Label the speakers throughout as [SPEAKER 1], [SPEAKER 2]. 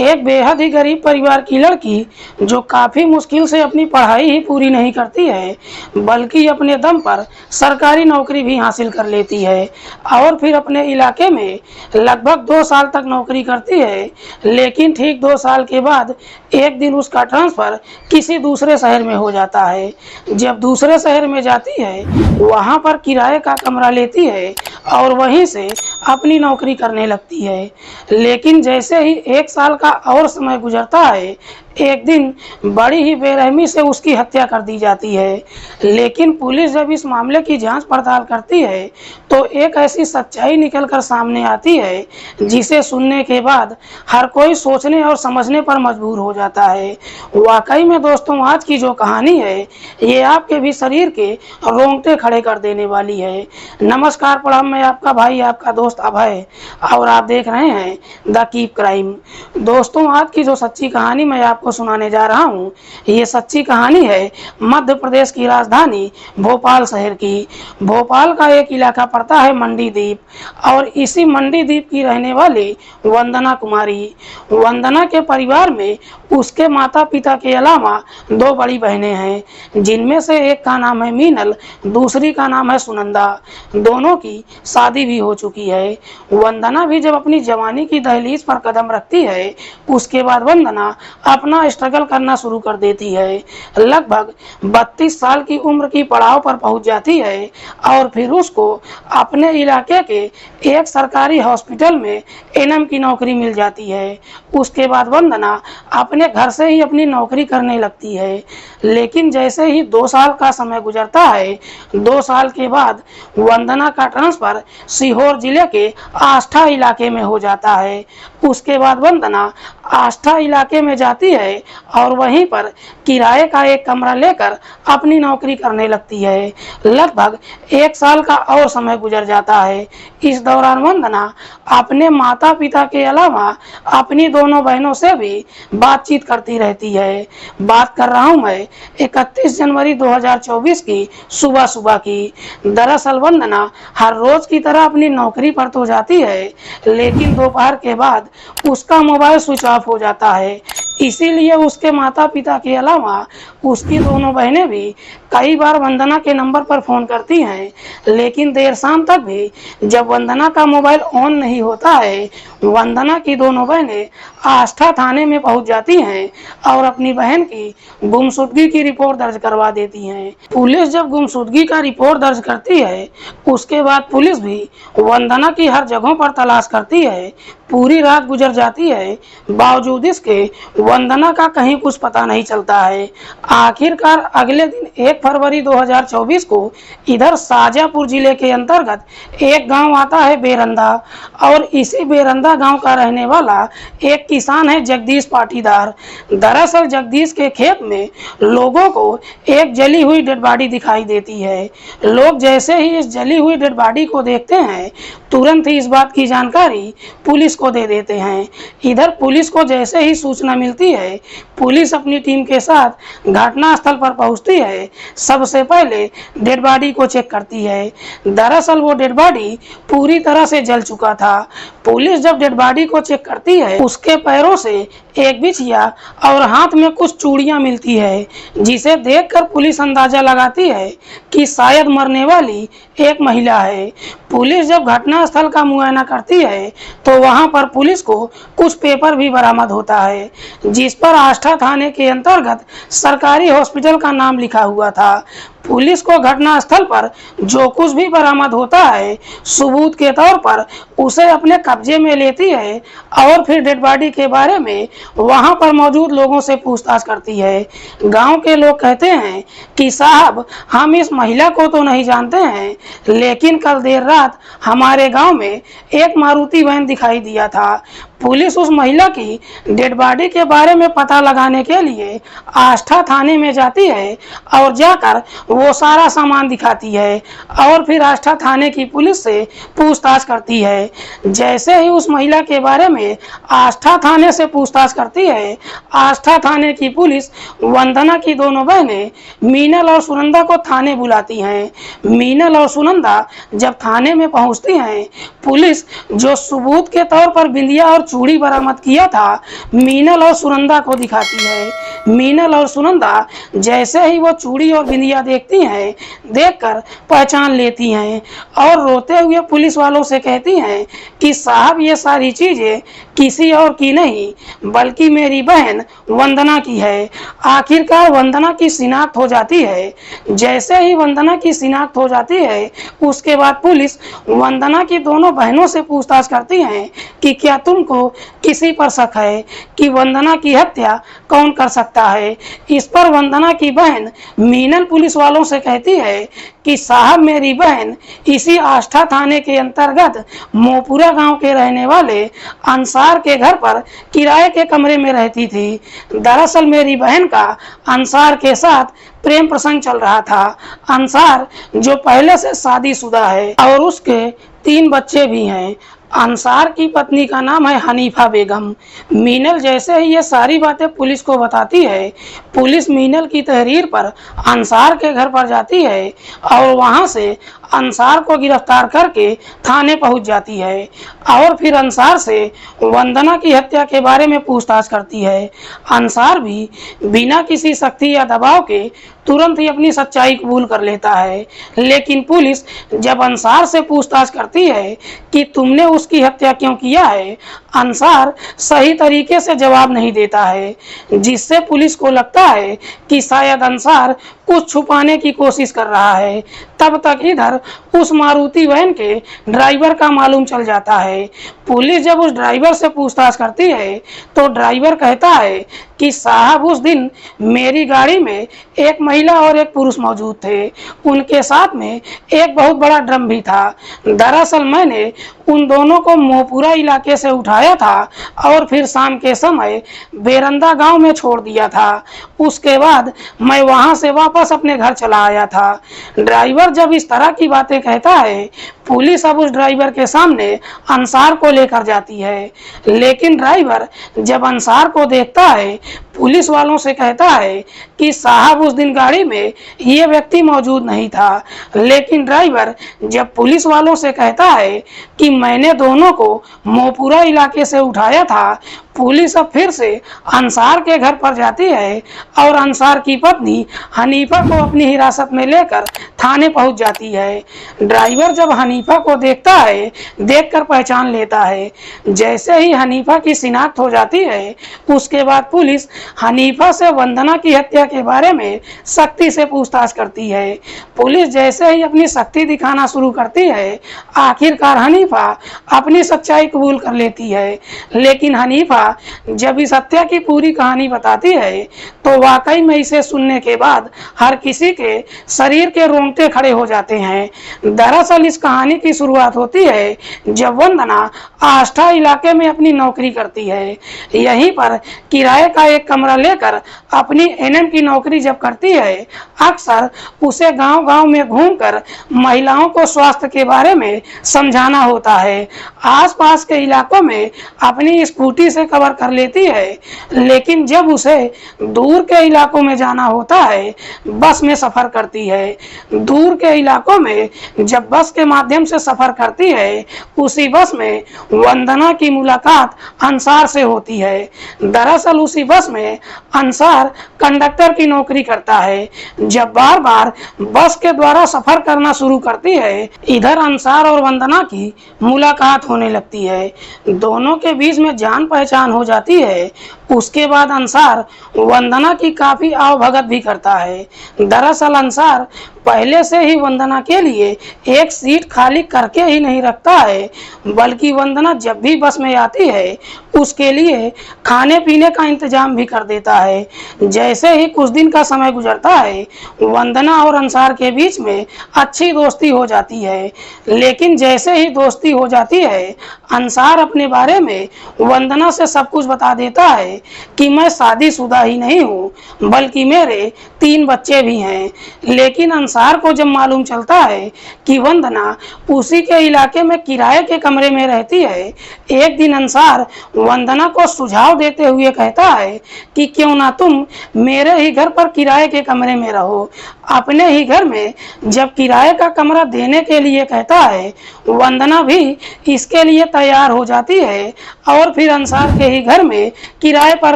[SPEAKER 1] एक बेहद ही गरीब परिवार की लड़की जो काफ़ी मुश्किल से अपनी पढ़ाई ही पूरी नहीं करती है, बल्कि अपने दम पर सरकारी नौकरी भी हासिल कर लेती है और फिर अपने इलाके में लगभग 2 साल तक नौकरी करती है। लेकिन ठीक 2 साल के बाद एक दिन उसका ट्रांसफ़र किसी दूसरे शहर में हो जाता है। जब दूसरे शहर में जाती है, वहाँ पर किराए का कमरा लेती है और वहीं से अपनी नौकरी करने लगती है। लेकिन जैसे ही 1 साल का और समय गुजरता है, एक दिन बड़ी ही बेरहमी से उसकी हत्या कर दी जाती है। लेकिन पुलिस जब इस मामले की जांच पड़ताल करती है, तो एक ऐसी सच्चाई निकल कर सामने आती है, जिसे सुनने के बाद हर कोई सोचने और समझने पर मजबूर हो जाता है। वाकई में दोस्तों, आज की जो कहानी है, ये आपके भी शरीर के रोंगटे खड़े कर देने वाली है। नमस्कार, प्रणाम, मैं आपका भाई, आपका दोस्त अभय, और आप देख रहे हैं द कीप क्राइम। दोस्तों, आज की जो सच्ची कहानी मैं आपको सुनाने जा रहा हूँ, ये सच्ची कहानी है मध्य प्रदेश की राजधानी भोपाल शहर की। भोपाल का एक इलाका पड़ता है मंडी द्वीप, और इसी मंडी द्वीप की रहने वाली वंदना कुमारी। वंदना के परिवार में उसके माता पिता के अलावा 2 बड़ी बहनें हैं, जिनमें से एक का नाम है मीनल, दूसरी का नाम है सुनंदा। दोनों की शादी भी हो चुकी है। वंदना भी जब अपनी जवानी की दहलीज पर कदम रखती है, उसके बाद वंदना अपना स्ट्रगल करना शुरू कर देती है। लगभग 32 साल की उम्र की पड़ाव पर पहुंच जाती है और फिर उसको अपने इलाके के एक सरकारी हॉस्पिटल में एनएम की नौकरी मिल जाती है। उसके बाद वंदना अपने घर से ही अपनी नौकरी करने लगती है। लेकिन जैसे ही 2 साल का समय गुजरता है, 2 साल के बाद वंदना का ट्रांसफ़र सीहोर जिले के आष्ठा इलाके में हो जाता है। उसके बाद वंदना आष्ठा इलाके में जाती है और वहीं पर किराए का एक कमरा लेकर अपनी नौकरी करने लगती है। लगभग 1 साल का और समय गुजर जाता है। इस दौरान वंदना अपने माता पिता के अलावा अपनी दोनों बहनों से भी बातचीत करती रहती है। बात कर रहा हूँ मैं 31 जनवरी 2024 की सुबह की। दरअसल वंदना हर रोज की तरह अपनी नौकरी पर तो जाती है, लेकिन दोपहर के बाद उसका मोबाइल स्विच ऑफ हो जाता है। इसीलिए उसके माता पिता के अलावा उसकी दोनों बहनें भी कई बार वंदना के नंबर पर फ़ोन करती हैं, लेकिन देर शाम तक भी जब वंदना का मोबाइल ऑन नहीं होता है, वंदना की दोनों बहनें आष्ठा थाने में पहुंच जाती हैं और अपनी बहन की गुमशुदगी की रिपोर्ट दर्ज करवा देती हैं। पुलिस जब गुमशुदगी का रिपोर्ट दर्ज करती है, उसके बाद पुलिस भी वंदना की हर जगहों पर तलाश करती है। पूरी रात गुजर जाती है, बावजूद इसके वंदना का कहीं कुछ पता नहीं चलता है। आखिरकार अगले दिन 1 फरवरी 2024 को इधर शाजापुर जिले के अंतर्गत एक गांव आता है बेरंदा, और इसी बेरंदा गांव का रहने वाला एक किसान है जगदीश पाटीदार। दरअसल जगदीश के खेत में लोगों को एक जली हुई डेड बॉडी दिखाई देती है। लोग जैसे ही इस जली हुई डेड बॉडी को देखते हैं, तुरंत ही इस बात की जानकारी पुलिस को दे देते हैं। इधर पुलिस को जैसे ही सूचना मिलती है, पुलिस अपनी टीम के साथ घटनास्थल पर पहुंचती है। सबसे पहले डेड बॉडी को चेक करती है। दरअसल वो डेड बॉडी पूरी तरह से जल चुका था। पुलिस जब डेड बॉडी को चेक करती है, उसके पैरों से एक बिछिया और हाथ में कुछ चूड़ियां मिलती है, जिसे देखकर पुलिस अंदाजा लगाती है कि शायद मरने वाली एक महिला है। पुलिस जब घटनास्थल का मुआयना करती है, तो वहां पर पुलिस को कुछ पेपर भी बरामद होता है, जिस पर आष्ठा थाने के अंतर्गत सरकारी हॉस्पिटल का नाम लिखा हुआ था। पुलिस को घटनास्थल पर जो कुछ भी बरामद होता है, सबूत के तौर पर उसे अपने कब्जे में लेती है और फिर डेड बॉडी के बारे में वहां पर मौजूद लोगों से पूछताछ करती है। गांव के लोग कहते हैं कि साहब, हम इस महिला को तो नहीं जानते हैं, लेकिन कल देर रात हमारे गांव में एक मारुति वैन दिखाई दिया था। पुलिस उस महिला की डेड बॉडी के बारे में पता लगाने के लिए आष्ठा थाने में जाती है और जाकर वो सारा सामान दिखाती है और फिर आष्ठा थाने की पुलिस से पूछताछ करती है। जैसे ही उस महिला के बारे में आष्ठा थाने से पूछताछ करती है, आष्ठा थाने की पुलिस वंदना की दोनों बहनें मीनल और सुनंदा को थाने बुलाती हैं। मीनल और सुनंदा जब थाने में पहुंचती हैं, पुलिस जो सबूत के तौर पर बिंदिया और चूड़ी बरामद किया था, मीनल और सुनंदा को दिखाती है। मीनल और सुनंदा जैसे ही वो चूड़ी और बिंदिया देखती हैं, देखकर पहचान लेती हैं और रोते हुए पुलिस वालों से कहती हैं कि साहब, ये सारी चीजें किसी और की नहीं बल्कि मेरी बहन वंदना की है। आखिरकार वंदना की शिनाख्त हो जाती है। जैसे ही वंदना की शिनाख्त हो जाती है, उसके बाद पुलिस वंदना की दोनों बहनों से पूछताछ करती है कि क्या तुमको किसी पर शक है कि वंदना की हत्या कौन कर सकता है। इस पर वंदना की बहन मीनल पुलिस वालों से कहती है कि साहब, मेरी बहन इसी आष्ठा थाने के अंतर्गत मोपुरा गांव के रहने वाले अंसार के घर पर किराए के कमरे में रहती थी। दरअसल मेरी बहन का अंसार के साथ प्रेम प्रसंग चल रहा था। अंसार जो पहले से शादीशुदा है और उसके 3 बच्चे भी हैं। अंसार की पत्नी का नाम है हनीफा बेगम। मीनल जैसे ही ये सारी बातें पुलिस को बताती है, पुलिस मीनल की तहरीर पर अंसार के घर पर जाती है और वहां से अंसार को गिरफ्तार करके थाने पहुंच जाती है और फिर अंसार से वंदना की हत्या के बारे में पूछताछ करती है। अंसार भी बिना किसी सख्ती या दबाव के तुरंत ही अपनी सच्चाई कबूल कर लेता है। लेकिन पुलिस जब अंसार से पूछताछ करती है कि तुमने उसकी हत्या क्यों किया है, अंसार सही तरीके से जवाब नहीं देता है, जिससे पुलिस को लगता है कि शायद अंसार कुछ छुपाने की कोशिश कर रहा है। तब तक इधर उस मारुति वैन के ड्राइवर का मालूम चल जाता है। पुलिस जब उस ड्राइवर से पूछताछ करती है तो ड्राइवर कहता है कि साहब, उस दिन मेरी गाड़ी में एक महिला और एक पुरुष मौजूद थे। उनके साथ में एक बहुत बड़ा ड्रम भी था। दरअसल मैंने उन दोनों को मोपुरा इलाके से उठाया था और फिर शाम के समय बेरंदा गांव में छोड़ दिया था। उसके बाद मैं वहां से वापस अपने घर चला आया था। ड्राइवर जब इस तरह की बातें कहता है, पुलिस अब उस ड्राइवर के सामने अंसार को लेकर जाती है। लेकिन ड्राइवर जब अंसार को देखता है, पुलिस वालों से कहता है कि साहब, उस दिन गाड़ी में ये व्यक्ति मौजूद नहीं था। लेकिन ड्राइवर जब पुलिस वालों से कहता है कि मैंने दोनों को मोपुरा इलाके से उठाया था, पुलिस अब फिर से अंसार के घर पर जाती है और अंसार की पत्नी हनीफा को अपनी हिरासत में लेकर थाने पहुंच जाती है। ड्राइवर जब हनीफा को देखता है, देखकर पहचान लेता है। जैसे ही हनीफा की शिनाख्त हो जाती है, उसके बाद पुलिस हनीफा से वंदना की हत्या के बारे में सख्ती से पूछताछ करती है। पुलिस जैसे ही अपनी सख्ती दिखाना शुरू करती है, आखिरकार हनीफा अपनी सच्चाई कबूल कर लेती है। लेकिन हनीफा जब इस हत्या की पूरी कहानी बताती है तो वाकई में इसे सुनने के बाद हर किसी के शरीर के रोंगटे खड़े हो जाते हैं। दरअसल इस कहानी की शुरुआत होती है जब वंदना आष्ठा इलाके में अपनी नौकरी करती है। यहीं पर किराए का एक कमरा लेकर अपनी एनएम की नौकरी जब करती है, अक्सर उसे गांव-गांव में घूमकर महिलाओं को स्वास्थ्य के बारे में समझाना होता है। आसपास के इलाकों में अपनी स्कूटी से कवर कर लेती है, लेकिन जब उसे दूर के इलाकों में जाना होता है, बस में सफर करती है। दूर के इलाकों में जब बस के माध्यम से सफर करती है, उसी बस में वंदना की मुलाकात अंसार से होती है। दरअसल उसी बस में अंसार कंडक्टर की नौकरी करता है। जब बार बार बस के द्वारा सफर करना शुरू करती है, इधर अंसार और वंदना की मुलाकात होने लगती है। दोनों के बीच में जान पहचान हो जाती है। उसके बाद अंसार वंदना की काफी आवभगत भी करता है। दरअसल अंसार पहले से ही वंदना के लिए एक सीट खाली करके ही नहीं रखता है, बल्कि वंदना जब भी बस में आती है उसके लिए खाने पीने का इंतजाम भी कर देता है। जैसे ही कुछ दिन का समय गुजरता है, वंदना और अंसार के बीच में अच्छी दोस्ती हो जाती है। लेकिन जैसे ही दोस्ती हो जाती है, अंसार अपने बारे में वंदना से सब कुछ बता देता है कि मैं शादीशुदा ही नहीं हूँ, बल्कि मेरे 3 बच्चे भी हैं। लेकिन अंसार को जब मालूम चलता है कि वंदना उसी के इलाके में किराए के कमरे में रहती है, एक दिन अंसार वंदना को सुझाव देते हुए कहता है कि क्यों ना तुम मेरे ही घर पर किराए के कमरे में रहो। अपने ही घर में जब किराए का कमरा देने के लिए कहता है, वंदना भी इसके लिए तैयार हो जाती है और फिर अंसार के ही घर में किराए पर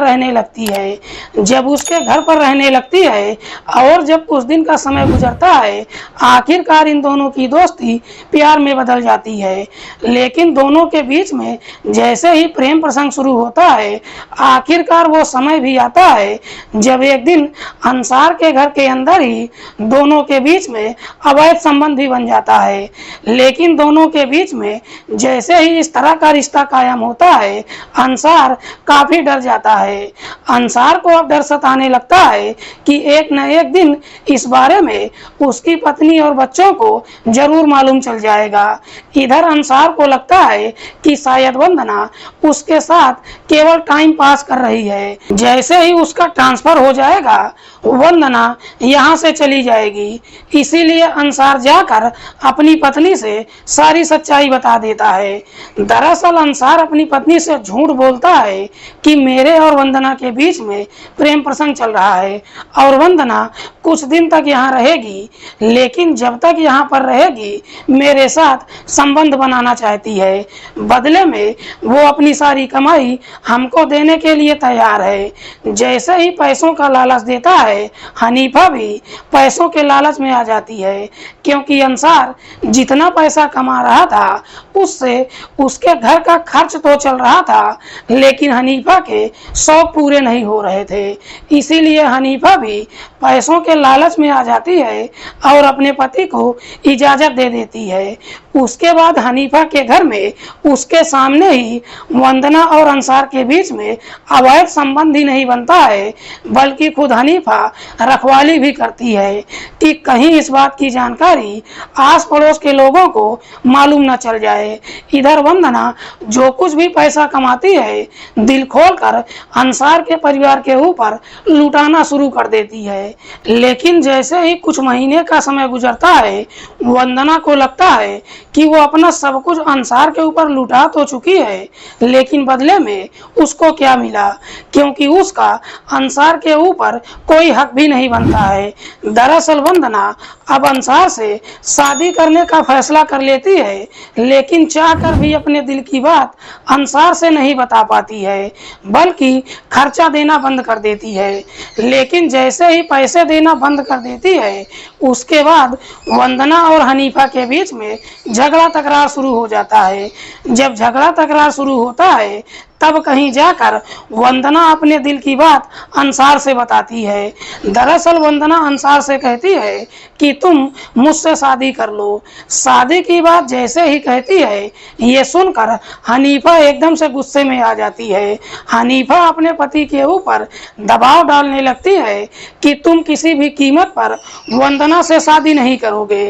[SPEAKER 1] रहने लगती है। जब उसके घर पर रहने लगती है और जब कुछ दिन का समय गुजरता है, आखिरकार इन दोनों की दोस्ती प्यार में बदल जाती है। लेकिन दोनों के बीच में जैसे ही प्रेम प्रसंग शुरू होता है, आखिरकार वो समय भी आता है जब एक दिन अंसार के घर के अंदर ही दोनों के बीच में अवैध संबंध भी बन जाता है। लेकिन दोनों के बीच में जैसे ही इस तरह का रिश्ता कायम होता है, अंसार काफी डर जाता है। अंसार को अब डर सताने लगता है कि एक न एक दिन इस बारे में उसकी पत्नी और बच्चों को जरूर मालूम चल जाएगा। इधर अंसार को लगता है कि शायद वंदना उसके साथ केवल टाइम पास कर रही है। जैसे ही उसका ट्रांसफर हो जाएगा, वंदना यहाँ से चली जाएगी। इसीलिए अंसार जाकर अपनी पत्नी से सारी सच्चाई बता देता है। दरअसल अंसार अपनी पत्नी से झूठ बोलता है कि मेरे और वंदना के बीच में प्रेम प्रसंग चल रहा है और वंदना कुछ दिन तक यहाँ रहेगी, लेकिन जब तक यहाँ पर रहेगी मेरे साथ संबंध बनाना चाहती है। बदले में वो अपनी सारी कमाई हमको देने के लिए तैयार है। जैसे ही पैसों का लालच देता है, हनीफा भी पैसों के लालच में आ जाती है, क्योंकि अंसार जितना पैसा कमा रहा था उससे उसके घर का खर्च तो चल रहा था, लेकिन हनीफा के शौक पूरे नहीं हो रहे थे। इसीलिए हनीफा भी पैसों के लालच में आ जाती है और अपने पति को इजाजत दे देती है। उसके बाद हनीफा के घर में उसके सामने ही वंदना और अंसार के बीच में अवैध संबंध ही नहीं बनता है, बल्कि खुद हनीफा रखवाली भी करती है कि कहीं इस बात की जानकारी आस पड़ोस के लोगों को मालूम न चल जाए। इधर वंदना जो कुछ भी पैसा कमाती है, दिल खोलकर अंसार के परिवार के ऊपर लुटाना शुरू कर देती है। लेकिन जैसे ही कुछ महीने का समय गुजरता है, वंदना को लगता है कि वो अपना सब कुछ अंसार के ऊपर लुटा तो चुकी है, लेकिन बदले में उसको क्या मिला, क्योंकि उसका अंसार के ऊपर कोई हक भी नहीं बनता है। दरअसल वंदना अब अंसार से शादी करने का फैसला कर लेती है, लेकिन चाहकर भी अपने दिल की बात अंसार से नहीं बता पाती है, बल्कि खर्चा देना बंद कर देती है। लेकिन जैसे ही पैसे देना बंद कर देती है, उसके बाद वंदना और हनीफा के बीच में झगड़ा तकरार शुरू हो जाता है। जब झगड़ा तकरार शुरू होता है, तब कहीं जाकर वंदना अपने दिल की बात अंसार से बताती है। दरअसल वंदना अंसार से कहती है कि तुम मुझसे शादी कर लो। शादी की बात जैसे ही कहती है, ये सुनकर हनीफा एकदम से गुस्से में आ जाती है। हनीफा अपने पति के ऊपर दबाव डालने लगती है कि तुम किसी भी कीमत पर वंदना से शादी नहीं करोगे।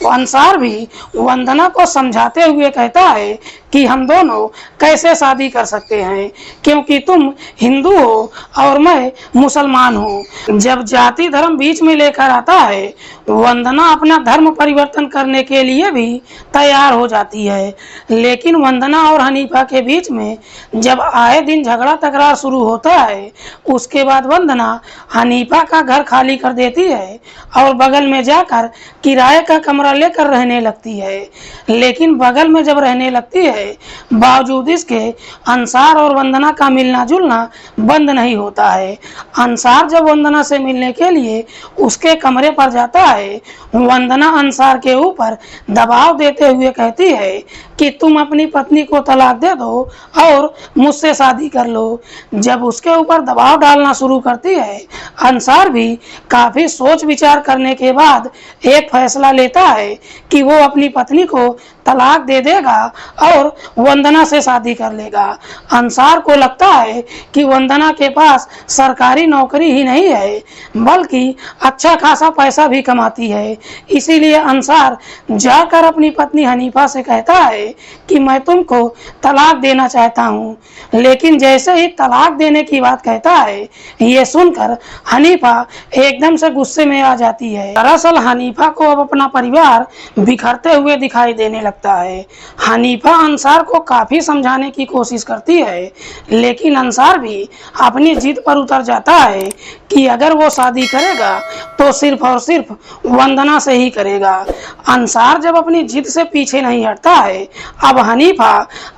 [SPEAKER 1] अंसार भी वंदना को समझाते हुए कहता है कि हम दोनों कैसे शादी कर सकते हैं, क्योंकि तुम हिंदू हो और मैं मुसलमान हूँ। जब जाति धर्म बीच में लेकर आता है, वंदना अपना धर्म परिवर्तन करने के लिए भी तैयार हो जाती है। लेकिन वंदना और हनीफा के बीच में जब आए दिन झगड़ा तकरार शुरू होता है, उसके बाद वंदना हनीफा का घर खाली कर देती है और बगल में जाकर किराए का कमरा लेकर रहने लगती है। लेकिन बगल में जब रहने लगती है, बावजूद इसके अंसार और वंदना का मिलना जुलना बंद नहीं होता है। अंसार जब वंदना से मिलने के लिए उसके कमरे पर जाता है, वंदना अंसार के ऊपर दबाव देते हुए कहती है कि तुम अपनी पत्नी को तलाक दे दो और मुझसे शादी कर लो। जब उसके ऊपर दबाव डालना शुरू करती है, अंसार भी काफी सोच विचार करने के बाद एक फैसला लेता है कि वो अपनी पत्नी को तलाक दे देगा और वंदना से शादी कर लेगा। अंसार को लगता है कि वंदना के पास सरकारी नौकरी ही नहीं है बल्कि अच्छा खासा पैसा भी कमाती है। इसीलिए अंसार जाकर अपनी पत्नी हनीफा से कहता है कि मैं तुमको तलाक देना चाहता हूँ। लेकिन जैसे ही तलाक देने की बात कहता है, ये सुनकर हनीफा एकदम से गुस्से में आ जाती है। दरअसल हनीफा को अब अपना परिवार बिखरते हुए दिखाई देने लगता है। हनीफा अंसार को काफ़ी समझाने की कोशिश करती है, लेकिन अंसार भी अपनी जिद पर उतर जाता है कि अगर वो शादी करेगा तो सिर्फ और सिर्फ वंदना से ही करेगा। अंसार जब अपनी जिद से पीछे नहीं हटता है, अब हनीफा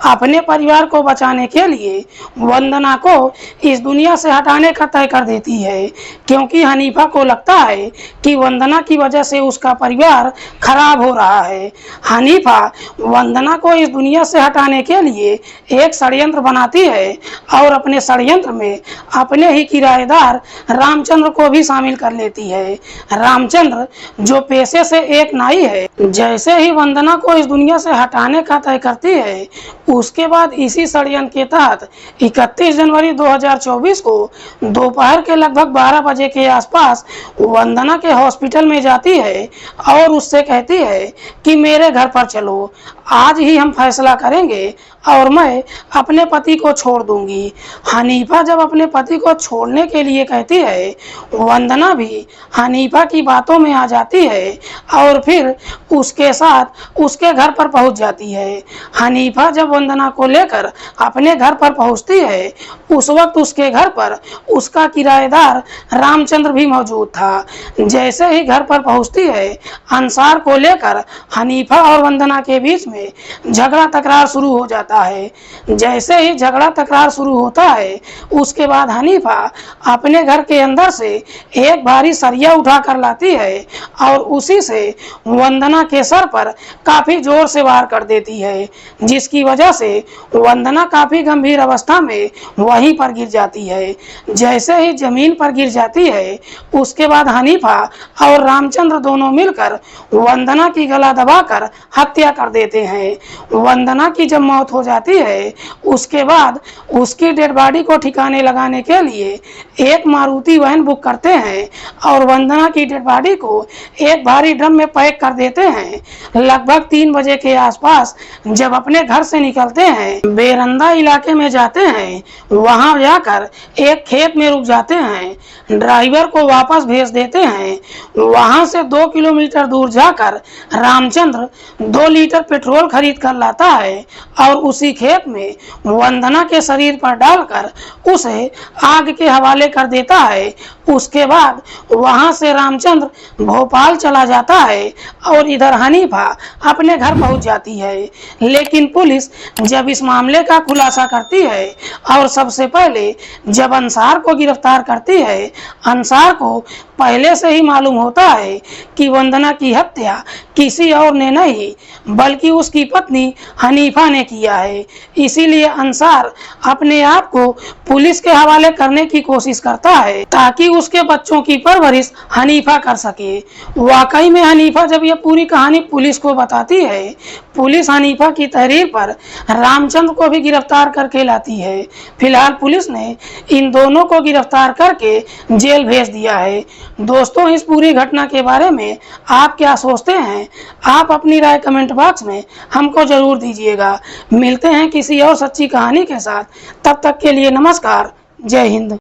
[SPEAKER 1] अपने परिवार को बचाने के लिए वंदना को इस दुनिया से हटाने का तय कर देती है, क्योंकि हनीफा को लगता है कि वंदना की वजह से उसका परिवार खराब हो रहा है। हनीफा वंदना को इस दुनिया से हटाने के लिए एक षड्यंत्र बनाती है और अपने षड्यंत्र में अपने ही किराएदार रामचंद्र को भी शामिल कर लेती है। रामचंद्र जो पेशे से एक नाई है, जैसे ही वंदना को इस दुनिया से हटाने का तय करती है, उसके बाद इसी षड्यंत्र के तहत 31 जनवरी 2024 को दोपहर के लगभग 12 बजे के आसपास वंदना के हॉस्पिटल में जाती है और उससे कहती है कि मेरे घर पर चलो, आज ही हम फैसला करेंगे और मैं अपने पति को छोड़ दूंगी। हनीफा जब अपने पति को छोड़ने के लिए कहती है, वंदना भी हनीफा की बातों में आ जाती है और फिर उसके साथ उसके घर पर पहुंच जाती है। हनीफा जब वंदना को लेकर अपने घर पर पहुंचती है, उस वक्त उसके घर पर उसका किराएदार रामचंद्र भी मौजूद था। जैसे ही घर पर पहुंचती है, अंसार को लेकर हनीफा और वंदना के बीच में झगड़ा तकरार शुरू हो जाता है। जैसे ही झगड़ा तकरार शुरू होता है, उसके बाद हनीफा अपने घर के अंदर से एक भारी सरिया उठा कर लाती है और उसी से वंदना के सर पर काफी जोर से वार कर देती है, जिसकी वजह से वंदना काफी गंभीर अवस्था में वहीं पर गिर जाती है। जैसे ही जमीन पर गिर जाती है, उसके बाद हनीफा और रामचंद्र दोनों मिलकर वंदना की गला दबाकर हत्या कर देते हैं। वंदना की जब मौत हो जाती है, उसके बाद उसकी डेड बॉडी को ठिकाने लगाने के लिए एक मारुति वैन बुक करते हैं और वंदना की डेड बॉडी को एक भारी ड्रम में पैक कर देते हैं। लगभग 3 बजे के आसपास जब अपने घर से निकलते हैं, बेरंदा इलाके में जाते हैं, वहां जाकर एक खेत में रुक जाते हैं, ड्राइवर को वापस भेज देते हैं। वहां से 2 किलोमीटर दूर जाकर रामचंद्र 2 लीटर पेट्रोल खरीद कर लाता है और उसी खेत में वंदना के शरीर पर डालकर उसे आग के हवाले कर देता है। उसके बाद वहां से रामचंद्र भोपाल चला जाता है और इधर हनीफा अपने घर पहुंच जाती है। लेकिन पुलिस जब इस मामले का खुलासा करती है और सबसे पहले जब अंसार को गिरफ्तार करती है, अंसार को पहले से ही मालूम होता है कि वंदना की हत्या किसी और ने नहीं बल्कि उसकी पत्नी हनीफा ने किया है। इसीलिए अंसार अपने आप को पुलिस के हवाले करने की कोशिश करता है ताकि उसके बच्चों की परवरिश हनीफा कर सके। वाकई में हनीफा जब ये पूरी कहानी पुलिस को बताती है, पुलिस हनीफा की तहरीर पर रामचंद्र को भी गिरफ्तार करके लाती है। फिलहाल पुलिस ने इन दोनों को गिरफ्तार करके जेल भेज दिया है। दोस्तों, इस पूरी घटना के बारे में आप क्या सोचते हैं? आप अपनी राय कमेंट बॉक्स में हमको जरूर दीजिएगा। मिलते हैं किसी और सच्ची कहानी के साथ, तब तक के लिए नमस्कार, जय हिंद।